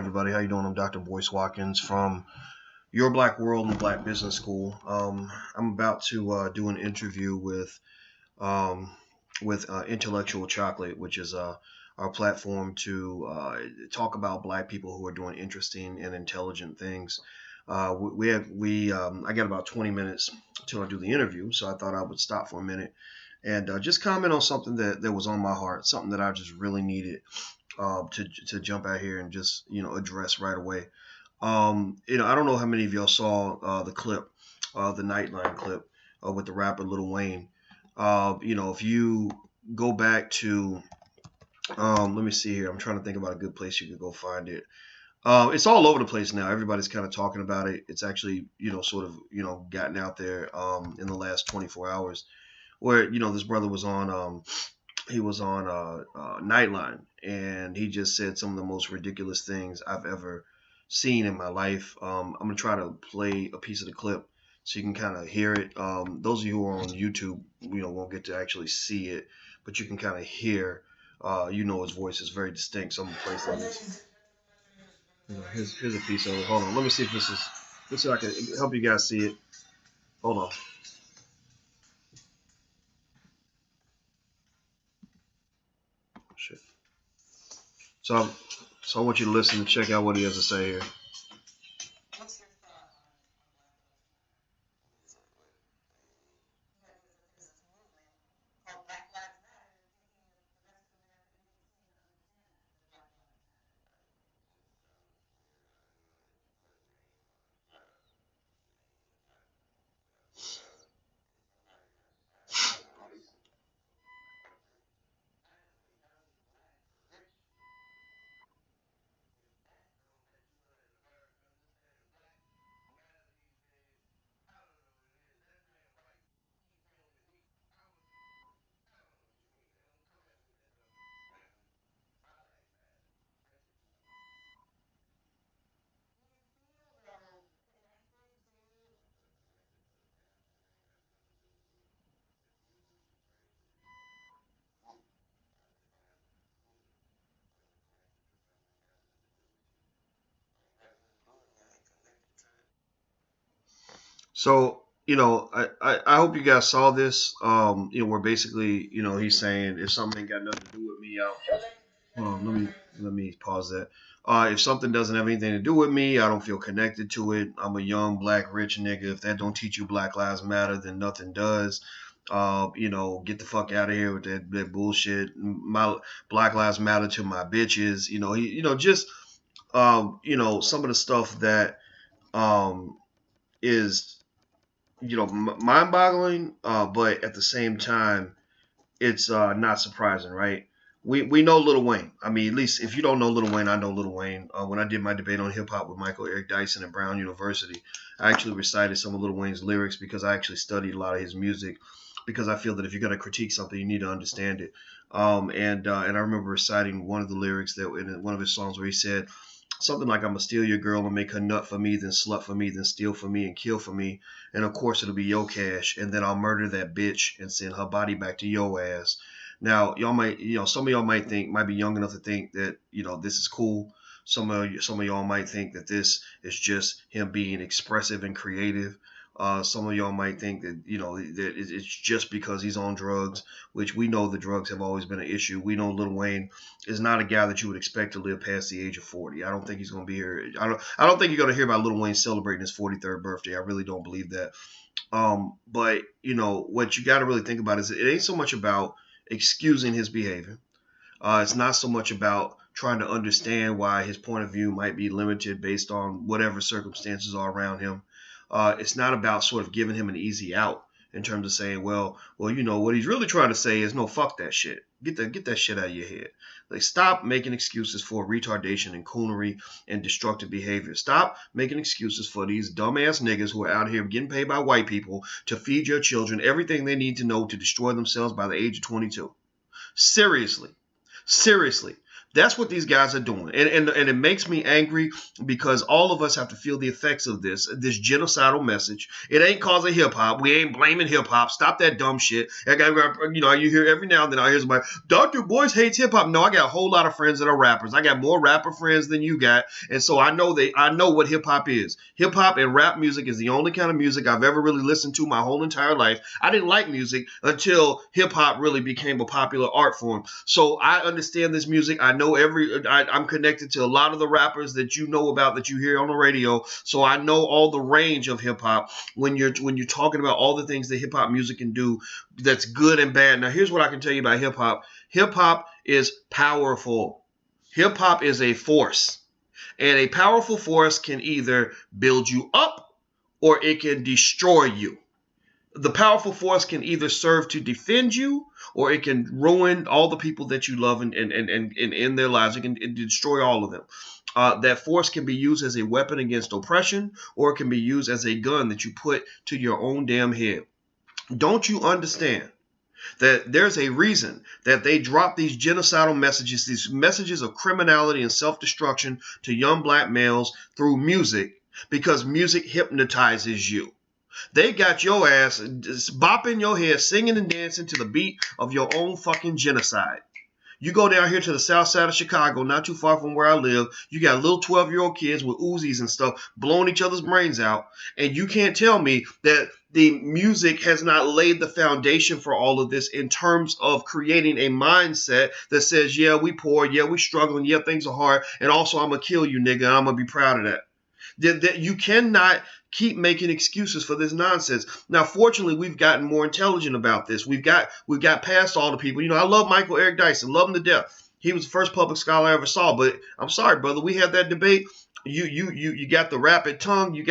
everybody. How you doing? I'm Dr. Boyce Watkins from Your Black World and Black Business School. I'm about to do an interview with Intellectual Chocolate, which is our platform to talk about Black people who are doing interesting and intelligent things. I got about 20 minutes till I do the interview, so I thought I would stop for a minute and just comment on something that was on my heart, something that I just really needed to jump out here and just address right away. I don't know how many of y'all saw the clip, the Nightline clip with the rapper Lil Wayne. If you go back to, let me see here. I'm trying to think about a good place you could go find it. It's all over the place now. Everybody's kind of talking about it. It's actually, gotten out there in the last 24 hours, where this brother was on. He was on Nightline, and he just said some of the most ridiculous things I've ever seen in my life. I'm gonna try to play a piece of the clip so you can kind of hear it. Those of you who are on YouTube, won't get to actually see it, but you can kind of hear. His voice is very distinct. So I'm gonna play some of this. Here's a piece of it. Hold on. Let me see if this is. Let's see if I can help you guys see it. Hold on. Shit. So I want you to listen and check out what he has to say here. So, I hope you guys saw this. Where basically, he's saying if something ain't got nothing to do with me, let me pause that. If something doesn't have anything to do with me, I don't feel connected to it. I'm a young black rich nigga. If that don't teach you Black Lives Matter, then nothing does. Get the fuck out of here with that bullshit. My Black Lives Matter to my bitches. Some of the stuff that is mind-boggling, but at the same time, it's not surprising, right? We know Lil Wayne. I mean, at least if you don't know Lil Wayne, I know Lil Wayne. When I did my debate on hip hop with Michael Eric Dyson at Brown University, I actually recited some of Lil Wayne's lyrics because I actually studied a lot of his music. Because I feel that if you're gonna critique something, you need to understand it. And I remember reciting one of the lyrics that in one of his songs where he said something like, "I'm gonna steal your girl and make her nut for me, then slut for me, then steal for me and kill for me, and of course it'll be your cash, and then I'll murder that bitch and send her body back to your ass." Now, y'all might, some of y'all might be young enough to think that, this is cool. Some of y'all might think that this is just him being expressive and creative. Some of y'all might think that, that it's just because he's on drugs, which we know the drugs have always been an issue. We know Lil Wayne is not a guy that you would expect to live past the age of 40. I don't think he's going to be here. I don't think you're going to hear about Lil Wayne celebrating his 43rd birthday. I really don't believe that. But what you got to really think about is it ain't so much about excusing his behavior. It's not so much about trying to understand why his point of view might be limited based on whatever circumstances are around him. It's not about sort of giving him an easy out in terms of saying, well, what he's really trying to say is, no, fuck that shit. Get that shit out of your head. Like, stop making excuses for retardation and coonery and destructive behavior. Stop making excuses for these dumbass niggas who are out here getting paid by white people to feed your children everything they need to know to destroy themselves by the age of 22. Seriously. That's what these guys are doing. And it makes me angry because all of us have to feel the effects of this genocidal message. It ain't causing hip hop. We ain't blaming hip hop. Stop that dumb shit. You hear every now and then I hear somebody, Dr. Boyce hates hip hop. No, I got a whole lot of friends that are rappers. I got more rapper friends than you got. And so I know what hip hop is. Hip hop and rap music is the only kind of music I've ever really listened to my whole entire life. I didn't like music until hip hop really became a popular art form. So I understand this music. I know I'm connected to a lot of the rappers that you know about, that you hear on the radio. So I know all the range of hip hop when you're talking about all the things that hip hop music can do that's good and bad. Now here's what I can tell you about hip hop. Hip hop is powerful. Hip hop is a force. And a powerful force can either build you up or it can destroy you. The powerful force can either serve to defend you or it can ruin all the people that you love and in their lives. It can destroy all of them. That force can be used as a weapon against oppression, or it can be used as a gun that you put to your own damn head. Don't you understand that there's a reason that they drop these genocidal messages, these messages of criminality and self-destruction to young black males through music? Because music hypnotizes you. They got your ass bopping your head, singing and dancing to the beat of your own fucking genocide. You go down here to the south side of Chicago, not too far from where I live. You got little 12-year-old kids with Uzis and stuff blowing each other's brains out. And you can't tell me that the music has not laid the foundation for all of this in terms of creating a mindset that says, yeah, we poor, yeah, we struggling, yeah, things are hard, and also I'm going to kill you, nigga, and I'm going to be proud of that. That you cannot keep making excuses for this nonsense. Now, fortunately, we've gotten more intelligent about this. We've got past all the people. I love Michael Eric Dyson, love him to death. He was the first public scholar I ever saw. But I'm sorry, brother, we had that debate. You got the rapid tongue. You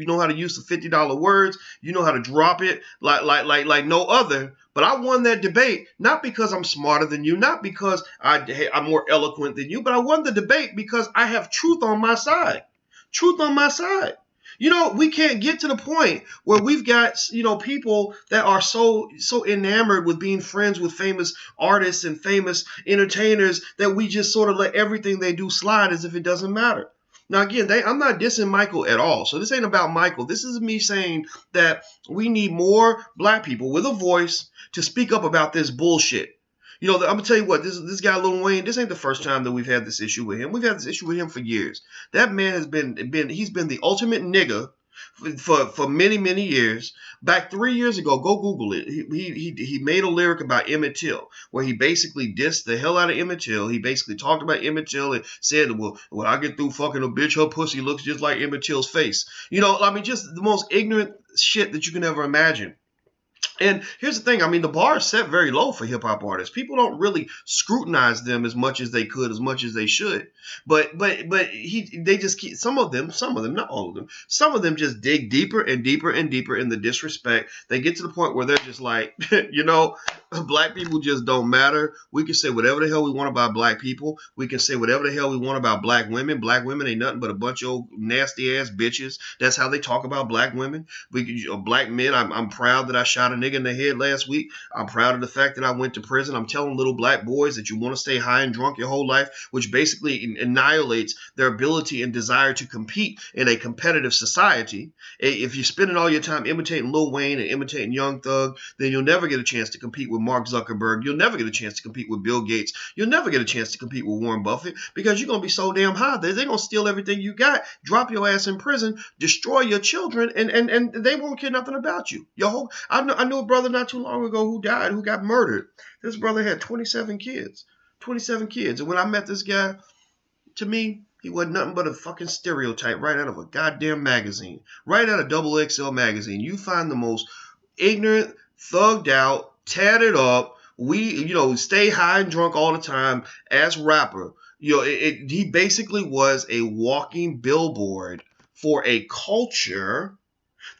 know how to use the $50 words. You know how to drop it like no other. But I won that debate not because I'm smarter than you, not because I'm more eloquent than you, but I won the debate because I have truth on my side. Truth on my side. We can't get to the point where we've got, people that are so enamored with being friends with famous artists and famous entertainers that we just sort of let everything they do slide as if it doesn't matter. Now, again, I'm not dissing Michael at all. So this ain't about Michael. This is me saying that we need more black people with a voice to speak up about this bullshit. I'm going to tell you what, this guy, Lil Wayne, this ain't the first time that we've had this issue with him. We've had this issue with him for years. That man has been the ultimate nigga for many, many years. Back 3 years ago, go Google it. He made a lyric about Emmett Till where he basically dissed the hell out of Emmett Till. He basically talked about Emmett Till and said, well, when I get through fucking a bitch, her pussy looks just like Emmett Till's face. Just the most ignorant shit that you can ever imagine. And here's the thing. The bar is set very low for hip hop artists. People don't really scrutinize them as much as they could, as much as they should. But they just keep, some of them, not all of them, some of them just dig deeper and deeper and deeper in the disrespect. They get to the point where they're just like, black people just don't matter. We can say whatever the hell we want about black people. We can say whatever the hell we want about black women. Black women ain't nothing but a bunch of old nasty ass bitches. That's how they talk about black women. Black men, I'm proud that I shot a nigga in the head last week. I'm proud of the fact that I went to prison. I'm telling little black boys that you want to stay high and drunk your whole life, which basically annihilates their ability and desire to compete in a competitive society. If you're spending all your time imitating Lil Wayne and imitating Young Thug, then you'll never get a chance to compete with Mark Zuckerberg. You'll never get a chance to compete with Bill Gates. You'll never get a chance to compete with Warren Buffett because you're going to be so damn high that they're going to steal everything you got, drop your ass in prison, destroy your children, and they won't care nothing about you. I knew a brother not too long ago who got murdered. This brother had 27 kids. 27 kids. And when I met this guy, to me, he wasn't nothing but a fucking stereotype right out of a goddamn magazine. Right out of XXL magazine. You find the most ignorant, thugged out, tatted up, stay high and drunk all the time ass rapper. He basically was a walking billboard for a culture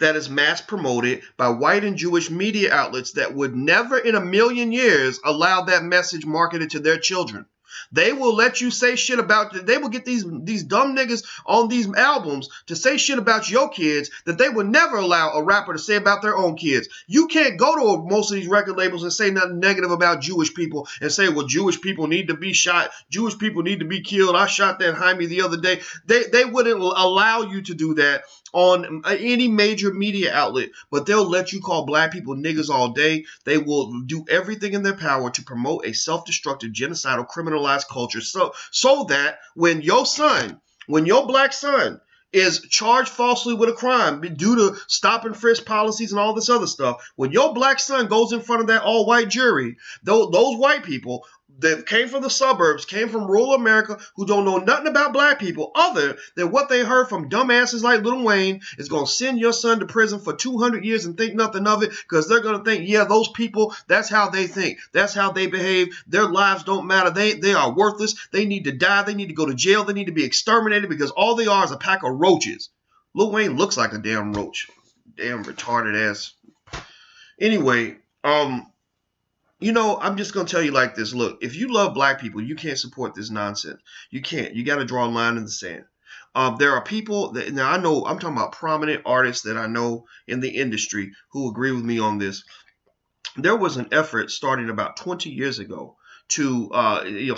that is mass promoted by white and Jewish media outlets that would never in a million years allow that message marketed to their children. They will let you say shit about, they will get these dumb niggas on these albums to say shit about your kids that they would never allow a rapper to say about their own kids. You can't go to most of these record labels and say nothing negative about Jewish people and say, well, Jewish people need to be shot. Jewish people need to be killed. I shot that Jaime the other day. They wouldn't allow you to do that on any major media outlet, but they'll let you call black people niggas all day. They will do everything in their power to promote a self-destructive, genocidal, criminalized culture so that when your black son is charged falsely with a crime due to stop and frisk policies and all this other stuff, when your black son goes in front of that all-white jury, those white people that came from the suburbs, came from rural America, who don't know nothing about black people other than what they heard from dumbasses like Lil Wayne, is going to send your son to prison for 200 years and think nothing of it, because they're going to think, yeah, those people, that's how they think. That's how they behave. Their lives don't matter. They are worthless. They need to die. They need to go to jail. They need to be exterminated because all they are is a pack of roaches. Lil Wayne looks like a damn roach. Damn retarded ass. Anyway, you know, I'm just going to tell you like this. Look, if you love black people, you can't support this nonsense. You can't. You got to draw a line in the sand. There are people that, now I know, I'm talking about prominent artists that I know in the industry who agree with me on this. There was an effort starting about 20 years ago to,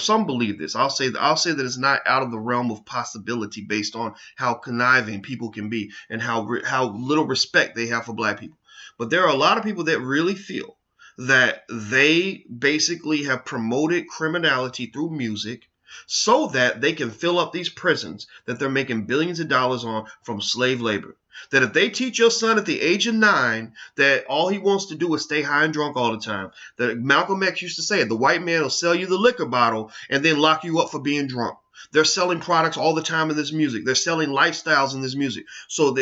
some believe this. I'll say that it's not out of the realm of possibility based on how conniving people can be and how little respect they have for black people. But there are a lot of people that really feel that they basically have promoted criminality through music so that they can fill up these prisons that they're making billions of dollars on from slave labor. That if they teach your son at the age of 9 that all he wants to do is stay high and drunk all the time, that Malcolm X used to say, the white man will sell you the liquor bottle and then lock you up for being drunk. They're selling products all the time in this music. They're selling lifestyles in this music. So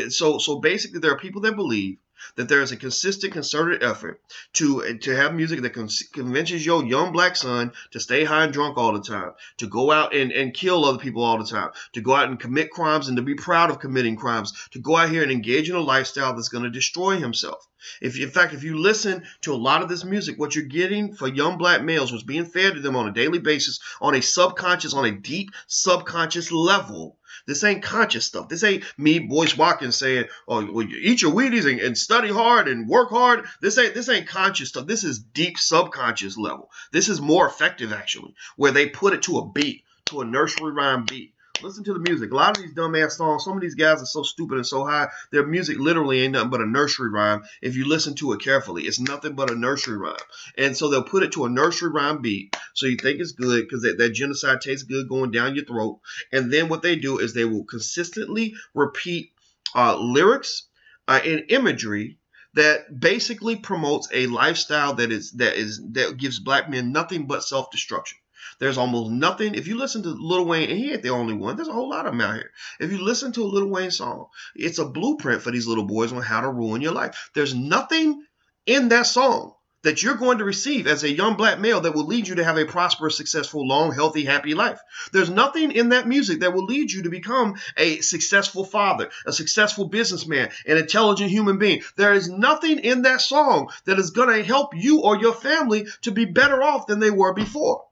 basically there are people that believe that there is a consistent, concerted effort to have music that convinces your young black son to stay high and drunk all the time, to go out and kill other people all the time, to go out and commit crimes and to be proud of committing crimes, to go out here and engage in a lifestyle that's going to destroy himself. If you listen to a lot of this music, what you're getting for young black males, what's being fed to them on a daily basis, on a deep subconscious level. This ain't conscious stuff. This ain't me, Boyce Watkins, saying, "Oh, well, you eat your Wheaties and study hard and work hard." This ain't conscious stuff. This is deep subconscious level. This is more effective actually, where they put it to a beat, to a nursery rhyme beat. Listen to the music. A lot of these dumbass songs, some of these guys are so stupid and so high, their music literally ain't nothing but a nursery rhyme. If you listen to it carefully, it's nothing but a nursery rhyme. And so they'll put it to a nursery rhyme beat, so you think it's good because that genocide tastes good going down your throat. And then what they do is they will consistently repeat lyrics and imagery that basically promotes a lifestyle that gives black men nothing but self-destruction. There's almost nothing. If you listen to Lil Wayne, and he ain't the only one, there's a whole lot of them out here. If you listen to a Lil Wayne song, it's a blueprint for these little boys on how to ruin your life. There's nothing in that song that you're going to receive as a young black male that will lead you to have a prosperous, successful, long, healthy, happy life. There's nothing in that music that will lead you to become a successful father, a successful businessman, an intelligent human being. There is nothing in that song that is going to help you or your family to be better off than they were before.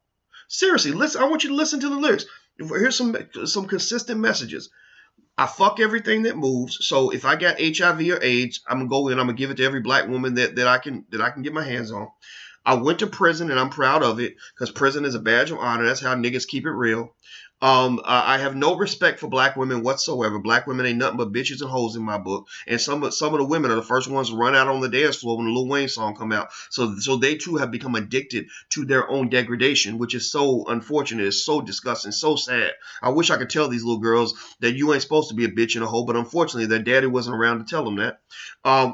Seriously, listen. I want you to listen to the lyrics. Here's some consistent messages. I fuck everything that moves. So if I got HIV or AIDS, I'm gonna go in. I'm gonna give it to every black woman that I can get my hands on. I went to prison and I'm proud of it because prison is a badge of honor. That's how niggas keep it real. I have no respect for black women whatsoever. Black women ain't nothing but bitches and hoes in my book. And some of the women are the first ones to run out on the dance floor when the Lil Wayne song come out. So they too have become addicted to their own degradation, which is so unfortunate. It's so disgusting, so sad. I wish I could tell these little girls that you ain't supposed to be a bitch and a hoe, but unfortunately their daddy wasn't around to tell them that.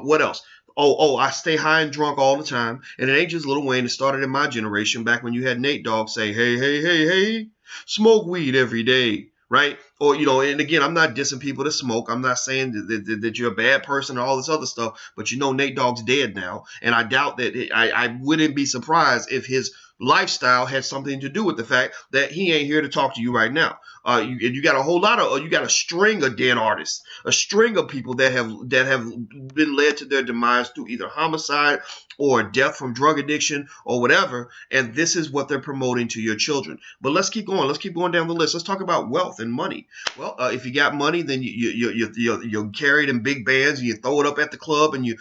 What else? I stay high and drunk all the time. And it ain't just Lil Wayne. It started in my generation back when you had Nate Dogg say, hey, hey, hey, hey, smoke weed every day, right? Or, and again, I'm not dissing people that smoke. I'm not saying that you're a bad person or all this other stuff. But Nate Dogg's dead now. And I doubt that I wouldn't be surprised if his lifestyle had something to do with the fact that he ain't here to talk to you right now. You got a whole lot of, you got a string of dead artists, a string of people that have been led to their demise through either homicide or death from drug addiction or whatever. And this is what they're promoting to your children. But let's keep going. Let's keep going down the list. Let's talk about wealth and money. Well, if you got money, then you're carried in big bands, and you throw it up at the club, and you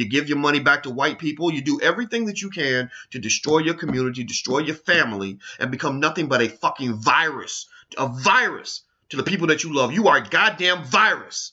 give your money back to white people. You do everything that you can to destroy your community, destroy your family, and become nothing but a fucking virus. A virus to the people that you love. You are a goddamn virus.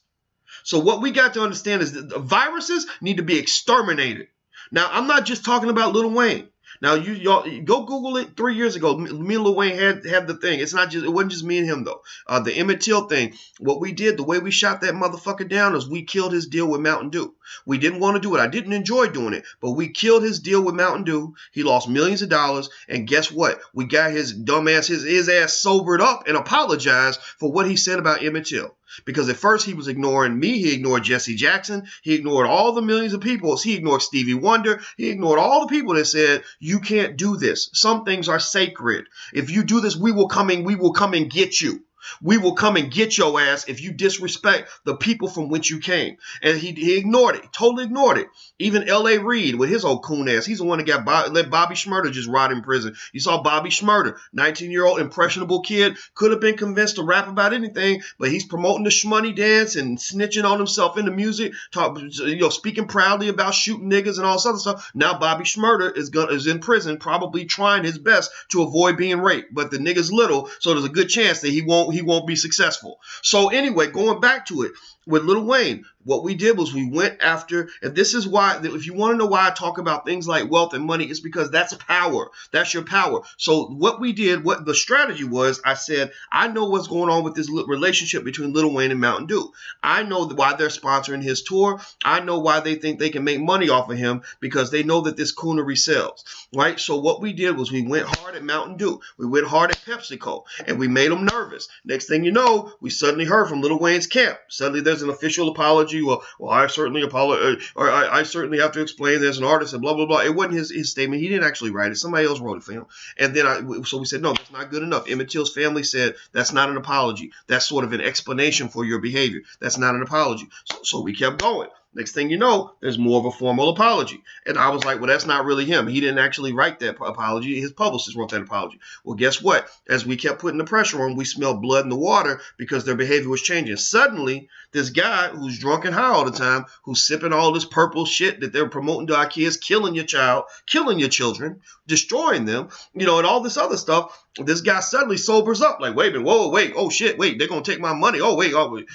So what we got to understand is that viruses need to be exterminated. Now, I'm not just talking about Lil Wayne. Now, y'all go Google it. 3 years ago, me and Lil Wayne had the thing. It wasn't just me and him though. The Emmett Till thing. What we did, the way we shot that motherfucker down, is we killed his deal with Mountain Dew. We didn't want to do it. I didn't enjoy doing it, but we killed his deal with Mountain Dew. He lost millions of dollars, and guess what? We got his dumb ass, his ass sobered up and apologized for what he said about Emmett Till. Because at first he was ignoring me, he ignored Jesse Jackson, he ignored all the millions of people, he ignored Stevie Wonder, he ignored all the people that said, you can't do this. Some things are sacred. If you do this, we will come and get you. We will come and get your ass if you disrespect the people from which you came. And he ignored it. He totally ignored it. Even L.A. Reid with his old coon ass. He's the one that let Bobby Shmurda just rot in prison. You saw Bobby Shmurda, 19-year-old impressionable kid, could have been convinced to rap about anything, but he's promoting the shmoney dance and snitching on himself in the music, speaking proudly about shooting niggas and all this other stuff. Now Bobby Shmurda is in prison, probably trying his best to avoid being raped. But the nigga's little, so there's a good chance that he won't be successful. So anyway, going back to it, with Lil Wayne, what we did was we went after, and this is why, if you want to know why I talk about things like wealth and money, it's because that's power. That's your power. So what we did, what the strategy was, I said, I know what's going on with this relationship between Lil Wayne and Mountain Dew. I know why they're sponsoring his tour. I know why they think they can make money off of him, because they know that this coonery sells, right? So what we did was we went hard at Mountain Dew. We went hard at PepsiCo, and we made them nervous. Next thing you know, we suddenly heard from Lil Wayne's camp. Suddenly there's an official apology. Well, I certainly apologize, or I certainly have to explain there's an artist and blah, blah, blah. It wasn't his statement. He didn't actually write it. Somebody else wrote it for him. And then so we said, no, that's not good enough. Emmett Till's family said that's not an apology. That's sort of an explanation for your behavior. That's not an apology. So we kept going. Next thing you know, there's more of a formal apology. And I was like, well, that's not really him. He didn't actually write that apology. His publicist wrote that apology. Well, guess what? As we kept putting the pressure on, we smelled blood in the water because their behavior was changing. Suddenly, this guy who's drunk and high all the time, who's sipping all this purple shit that they're promoting to our kids, killing your child, killing your children, destroying them, and all this other stuff, this guy suddenly sobers up. Like, wait a minute, whoa, wait, oh shit, wait, they're going to take my money. Oh, wait.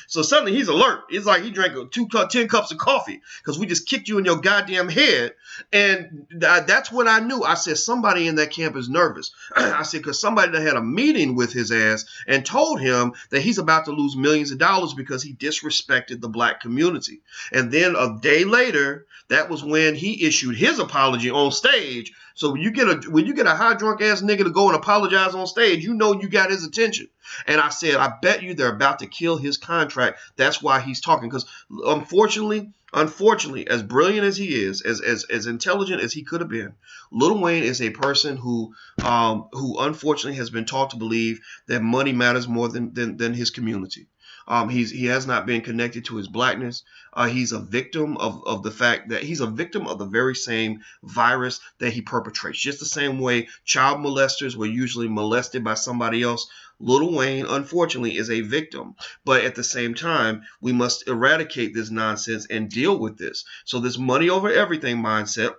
So suddenly he's alert. It's like he drank 10 cups of coffee because we just kicked you in your goddamn head. And that's what I knew. I said, somebody in that camp is nervous. I said, because somebody that had a meeting with his ass and told him that he's about to lose millions of dollars because he disrespected the black community. And then a day later, that was when he issued his apology on stage. So when you get a high drunk ass nigga to go and apologize on stage, you got his attention. And I said, I bet you they're about to kill his contract. That's why he's talking. Because unfortunately, as brilliant as he is, as intelligent as he could have been, Lil Wayne is a person who unfortunately has been taught to believe that money matters more than his community. He has not been connected to his blackness. He's a victim of the fact that he's a victim of the very same virus that he perpetrates. Just the same way child molesters were usually molested by somebody else. Lil Wayne, unfortunately, is a victim. But at the same time, we must eradicate this nonsense and deal with this. So this money over everything mindset,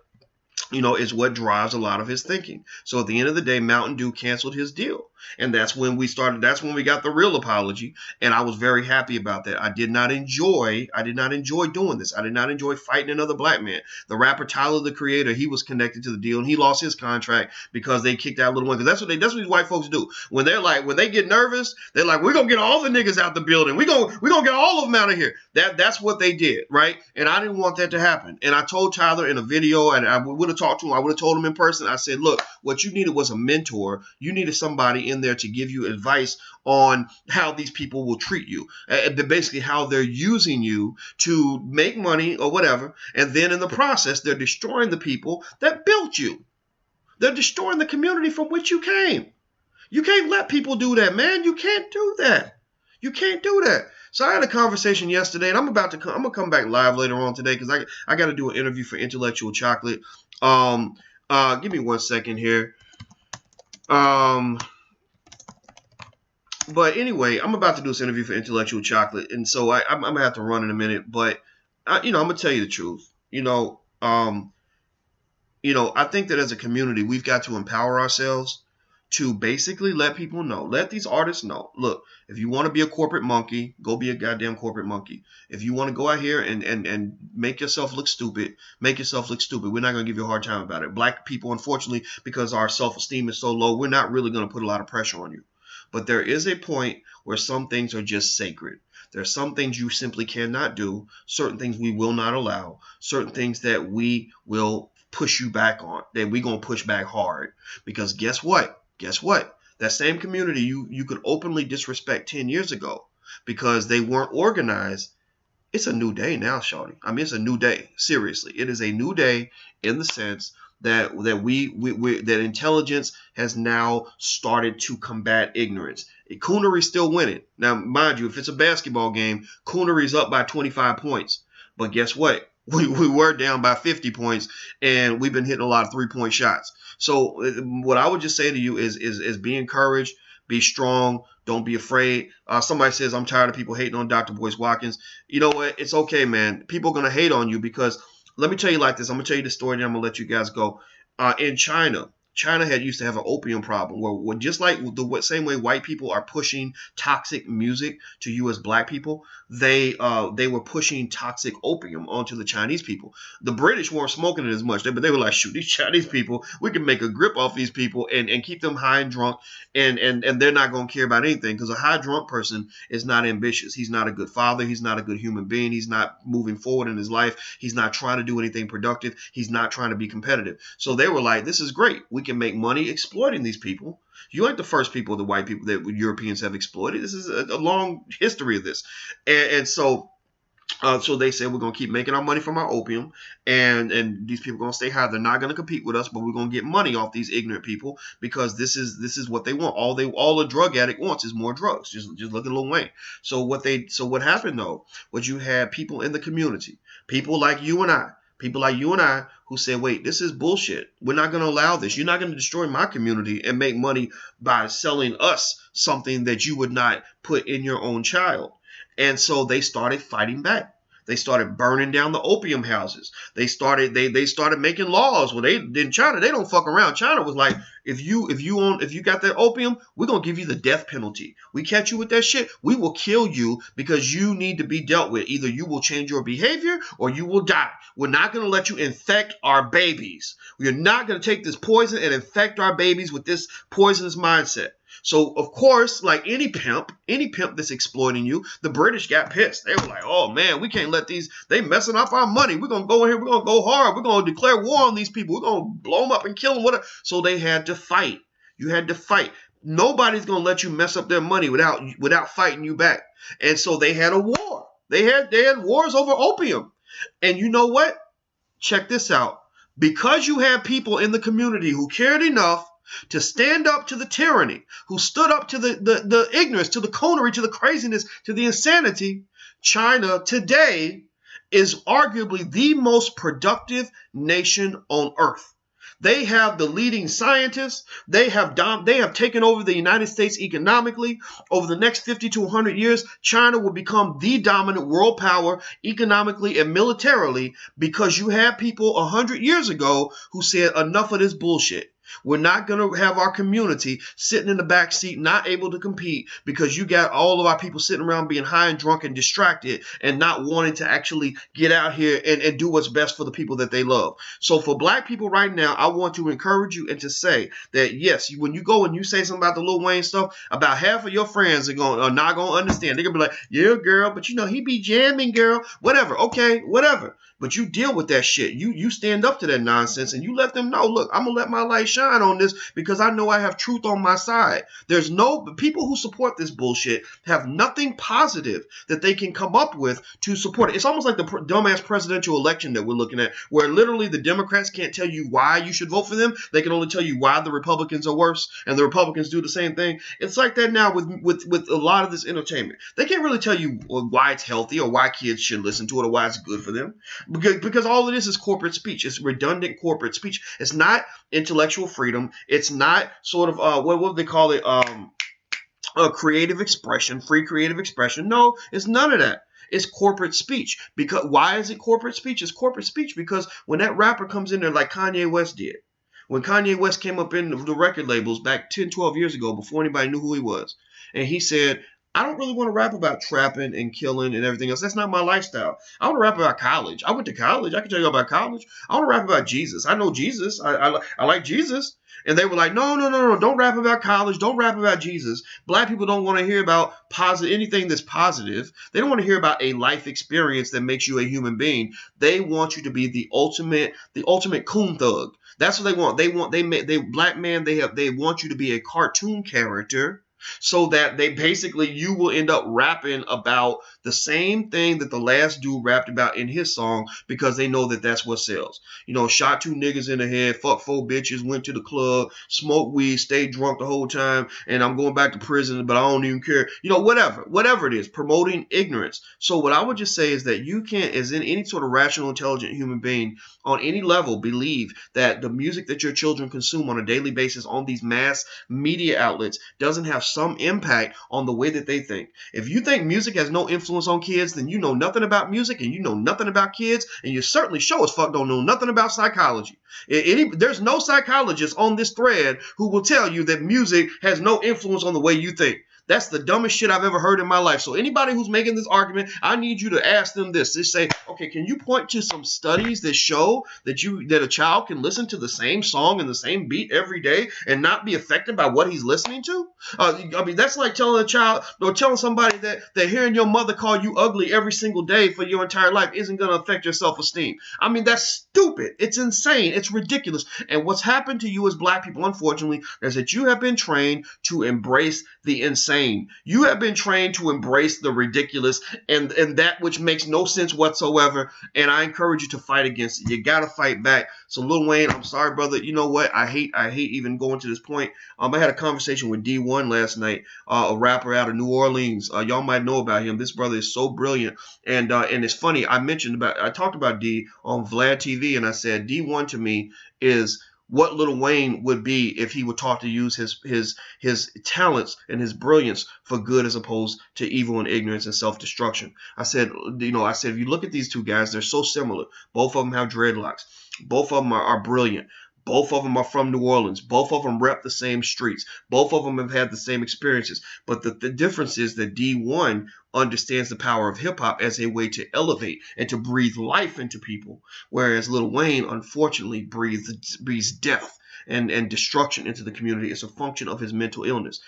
is what drives a lot of his thinking. So at the end of the day, Mountain Dew canceled his deal. And that's when we got the real apology. And I was very happy about that. I did not enjoy doing this. I did not enjoy fighting another black man. The rapper Tyler, the Creator, he was connected to the deal and he lost his contract because they kicked out Lil Wayne. Because that's what these white folks do. When they get nervous, they're like, we're gonna get all the niggas out the building. We're gonna get all of them out of here. That's what they did, right? And I didn't want that to happen. And I told Tyler in a video, and I would have talked to him, I would have told him in person, I said, look, what you needed was a mentor. You needed somebody in there to give you advice on how these people will treat you, basically how they're using you to make money or whatever, and then in the process they're destroying the people that built you. They're destroying the community from which you came. You can't let people do that, man. You can't do that. You can't do that. So I had a conversation yesterday, and I'm gonna come back live later on today because I got to do an interview for Intellectual Chocolate. Give me 1 second here. But anyway, I'm about to do this interview for Intellectual Chocolate, and so I'm gonna have to run in a minute. But I'm gonna tell you the truth. I think that as a community, we've got to empower ourselves to basically let people know, let these artists know, look, if you want to be a corporate monkey, go be a goddamn corporate monkey. If you want to go out here and make yourself look stupid, make yourself look stupid. We're not going to give you a hard time about it. Black people, unfortunately, because our self-esteem is so low, we're not really going to put a lot of pressure on you. But there is a point where some things are just sacred. There are some things you simply cannot do, certain things we will not allow, certain things that we will push you back on, that we're going to push back hard. Because guess what? That same community you could openly disrespect 10 years ago because they weren't organized. It's a new day now, shawty. I mean, it's a new day. Seriously, it is a new day in the sense that that intelligence has now started to combat ignorance. Coonery's still winning. Now, mind you, if it's a basketball game, Coonery's up by 25 points. But guess what? We were down by 50 points, and we've been hitting a lot of three-point shots. So what I would just say to you is be encouraged, be strong, don't be afraid. Somebody says, I'm tired of people hating on Dr. Boyce Watkins. You know what? It's okay, man. People are going to hate on you because let me tell you like this. I'm going to tell you the story, and I'm going to let you guys go. In China used to have an opium problem where just like the same way white people are pushing toxic music to you as black people, they were pushing toxic opium onto the Chinese people. The British weren't smoking it as much, but they were like, shoot, these Chinese people, we can make a grip off these people and keep them high and drunk, and they're not going to care about anything because a high drunk person is not ambitious. He's not a good father. He's not a good human being. He's not moving forward in his life. He's not trying to do anything productive. He's not trying to be competitive. So they were like, this is great. We can make money exploiting these people. You ain't the first people, the white people that Europeans have exploited. This is a long history of this. And so they said, we're going to keep making our money from our opium, and these people are going to stay high. They're not going to compete with us, but we're going to get money off these ignorant people because this is what they want. All a drug addict wants is more drugs. Just look at Lil Wayne. So what happened though was you had people in the community, people like you and I who said, wait, this is bullshit. We're not going to allow this. You're not going to destroy my community and make money by selling us something that you would not put in your own child. And so they started fighting back. They started burning down the opium houses. They started making laws. Well, in China, they don't fuck around. China was like, if you got that opium, we're gonna give you the death penalty. We catch you with that shit, we will kill you because you need to be dealt with. Either you will change your behavior or you will die. We're not gonna let you infect our babies. We're not gonna take this poison and infect our babies with this poisonous mindset. So, of course, like any pimp that's exploiting you, the British got pissed. They were like, oh, man, we can't let they messing up our money. We're going to go in here. We're going to go hard. We're going to declare war on these people. We're going to blow them up and kill them. Whatever. So they had to fight. You had to fight. Nobody's going to let you mess up their money without fighting you back. And so they had a war. They had wars over opium. And you know what? Check this out. Because you had people in the community who cared enough to stand up to the tyranny, who stood up to the ignorance, to the coonery, to the craziness, to the insanity, China today is arguably the most productive nation on earth. They have the leading scientists. They have taken over the United States economically. Over the next 50 to 100 years, China will become the dominant world power economically and militarily because you had people 100 years ago who said enough of this bullshit. We're not going to have our community sitting in the back seat, not able to compete because you got all of our people sitting around being high and drunk and distracted and not wanting to actually get out here and do what's best for the people that they love. So for black people right now, I want to encourage you and to say that, yes, when you go and you say something about the Lil Wayne stuff, about half of your friends are not going to understand. They're going to be like, yeah, girl, but he be jamming, girl. Whatever. Okay, whatever. But you deal with that shit. You stand up to that nonsense and you let them know, look, I'm going to let my light shine. shine on this because I know I have truth on my side. There's no people who support this bullshit have nothing positive that they can come up with to support it. It's almost like the dumbass presidential election that we're looking at, where literally the Democrats can't tell you why you should vote for them. They can only tell you why the Republicans are worse, and the Republicans do the same thing. It's like that now with a lot of this entertainment. They can't really tell you why it's healthy or why kids should listen to it or why it's good for them, because all it is corporate speech. It's redundant corporate speech. It's not intellectual freedom. It's not sort of what would they call it? Creative expression, free creative expression. No, it's none of that. It's corporate speech. Because why is it corporate speech? It's corporate speech because when that rapper comes in there like Kanye West did, when Kanye West came up in the record labels back 10, 12 years ago before anybody knew who he was, and he said, I don't really want to rap about trapping and killing and everything else. That's not my lifestyle. I want to rap about college. I went to college. I can tell you about college. I want to rap about Jesus. I know Jesus. I like Jesus. And they were like, no. Don't rap about college. Don't rap about Jesus. Black people don't want to hear about anything that's positive. They don't want to hear about a life experience that makes you a human being. They want you to be the ultimate coon thug. That's what they want. They want you to be a cartoon character, so that you will end up rapping about the same thing that the last dude rapped about in his song, because they know that that's what sells. Shot 2 niggas in the head, fuck 4 bitches, went to the club, smoked weed, stayed drunk the whole time, and I'm going back to prison, but I don't even care. Whatever it is, promoting ignorance. So what I would just say is that you can't, as in any sort of rational, intelligent human being, on any level, believe that the music that your children consume on a daily basis on these mass media outlets doesn't have some impact on the way that they think. If you think music has no influence on kids, then you know nothing about music, and you know nothing about kids, and you certainly sure as fuck don't know nothing about psychology. There's no psychologist on this thread who will tell you that music has no influence on the way you think. That's the dumbest shit I've ever heard in my life. So anybody who's making this argument, I need you to ask them this. Just say, okay, can you point to some studies that show that a child can listen to the same song and the same beat every day and not be affected by what he's listening to? That's like telling a child or telling somebody that hearing your mother call you ugly every single day for your entire life isn't going to affect your self-esteem. That's stupid. It's insane. It's ridiculous. And what's happened to you as black people, unfortunately, is that you have been trained to embrace the insane. You have been trained to embrace the ridiculous and that which makes no sense whatsoever. And I encourage you to fight against it. You got to fight back. So Lil Wayne, I'm sorry, brother. You know what? I hate even going to this point. I had a conversation with D1 last night, a rapper out of New Orleans. Y'all might know about him. This brother is so brilliant. And it's funny. I talked about D on Vlad TV, and I said D1 to me is what Lil Wayne would be if he were taught to use his talents and his brilliance for good as opposed to evil and ignorance and self-destruction. I said, if you look at these two guys, they're so similar. Both of them have dreadlocks. Both of them are brilliant. Both of them are from New Orleans. Both of them rep the same streets. Both of them have had the same experiences. But the difference is that D1 understands the power of hip-hop as a way to elevate and to breathe life into people, whereas Lil Wayne, unfortunately, breathes death and destruction into the community. It's a function of his mental illness.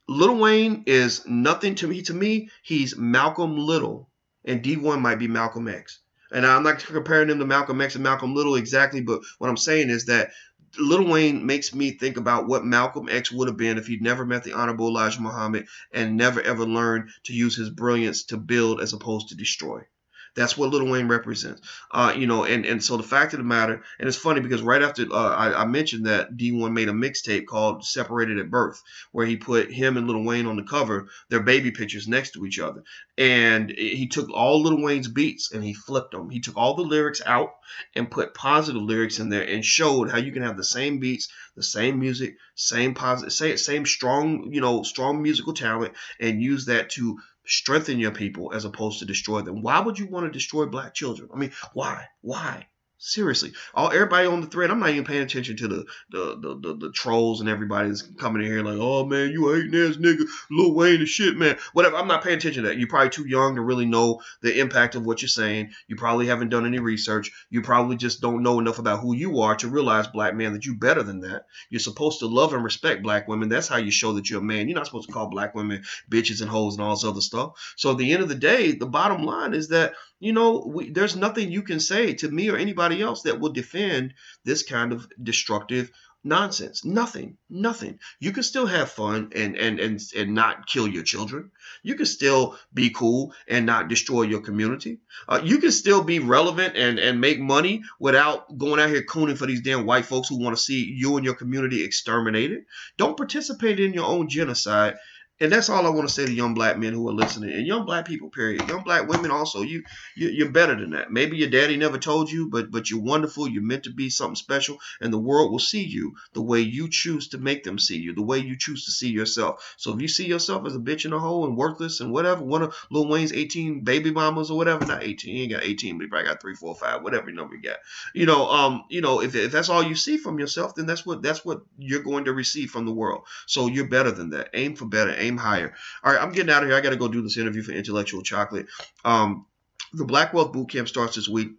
Lil Wayne is nothing to me. To me, he's Malcolm Little, and D1 might be Malcolm X. And I'm not comparing him to Malcolm X and Malcolm Little exactly, but what I'm saying is that Lil Wayne makes me think about what Malcolm X would have been if he'd never met the Honorable Elijah Muhammad and never ever learned to use his brilliance to build as opposed to destroy. That's what Lil Wayne represents. And so the fact of the matter, and it's funny because right after I mentioned that D1 made a mixtape called Separated at Birth, where he put him and Lil Wayne on the cover, their baby pictures next to each other. And he took all Lil Wayne's beats and he flipped them. He took all the lyrics out and put positive lyrics in there and showed how you can have the same beats, the same music, same positive, same strong musical talent, and use that to strengthen your people as opposed to destroy them. Why would you want to destroy black children? Why? Seriously, everybody on the thread. I'm not even paying attention to the trolls and everybody that's coming in here like, oh man, you a hating ass nigga, Lil Wayne and shit, man. Whatever. I'm not paying attention to that. You're probably too young to really know the impact of what you're saying. You probably haven't done any research. You probably just don't know enough about who you are to realize, black man, that you're better than that. You're supposed to love and respect black women. That's how you show that you're a man. You're not supposed to call black women bitches and hoes and all this other stuff. So at the end of the day, the bottom line is that there's nothing you can say to me or anybody else that will defend this kind of destructive Nonsense. Nothing. You can still have fun and not kill your children. You can still be cool and not destroy your community. You can still be relevant and make money without going out here cooning for these damn white folks who want to see you and your community exterminated. Don't participate in your own genocide. And that's all I want to say to young black men who are listening, and young black people, period. Young black women also. You're better than that. Maybe your daddy never told you, but you're wonderful. You're meant to be something special, and the world will see you the way you choose to make them see you, the way you choose to see yourself. So if you see yourself as a bitch in a hole and worthless and whatever, one of Lil Wayne's 18 baby mamas or whatever, not 18, he ain't got 18, but he probably got 3, 4, 5, whatever number you got. If that's all you see from yourself, then that's what you're going to receive from the world. So you're better than that. Aim for better. Aim higher. All right, I'm getting out of here. I got to go do this interview for Intellectual Chocolate. The Black Wealth Bootcamp starts this week.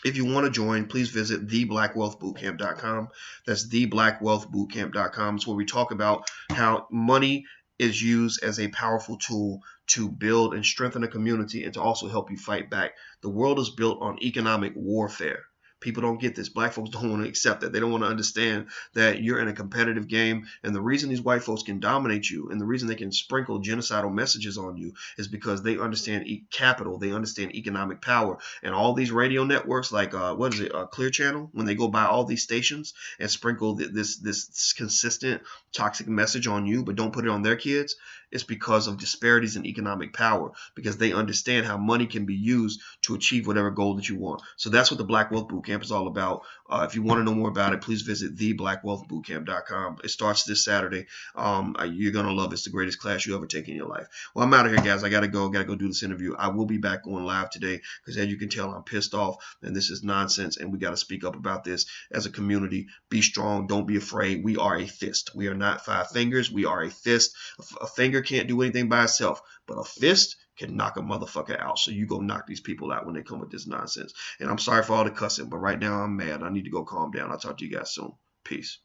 If you want to join, please visit theblackwealthbootcamp.com. That's theblackwealthbootcamp.com. It's where we talk about how money is used as a powerful tool to build and strengthen a community and to also help you fight back. The world is built on economic warfare. People don't get this. Black folks don't want to accept that. They don't want to understand that you're in a competitive game. And the reason these white folks can dominate you and the reason they can sprinkle genocidal messages on you is because they understand capital. They understand economic power. And all these radio networks like, Clear Channel, when they go by all these stations and sprinkle this consistent toxic message on you, but don't put it on their kids, it's because of disparities in economic power, because they understand how money can be used to achieve whatever goal that you want. So that's what the Black Wealth Bootcamp is all about. If you want to know more about it, please visit theblackwealthbootcamp.com. It starts this Saturday. You're going to love it. It's the greatest class you ever take in your life. Well, I'm out of here, guys. I got to go do this interview. I will be back going live today because, as you can tell, I'm pissed off and this is nonsense, and we got to speak up about this as a community. Be strong. Don't be afraid. We are a fist. We are not 5 fingers. We are a fist. A finger can't do anything by itself, but a fist can knock a motherfucker out. So you go knock these people out when they come with this nonsense. And I'm sorry for all the cussing, but right now I'm mad. I need to go calm down. I'll talk to you guys soon. Peace.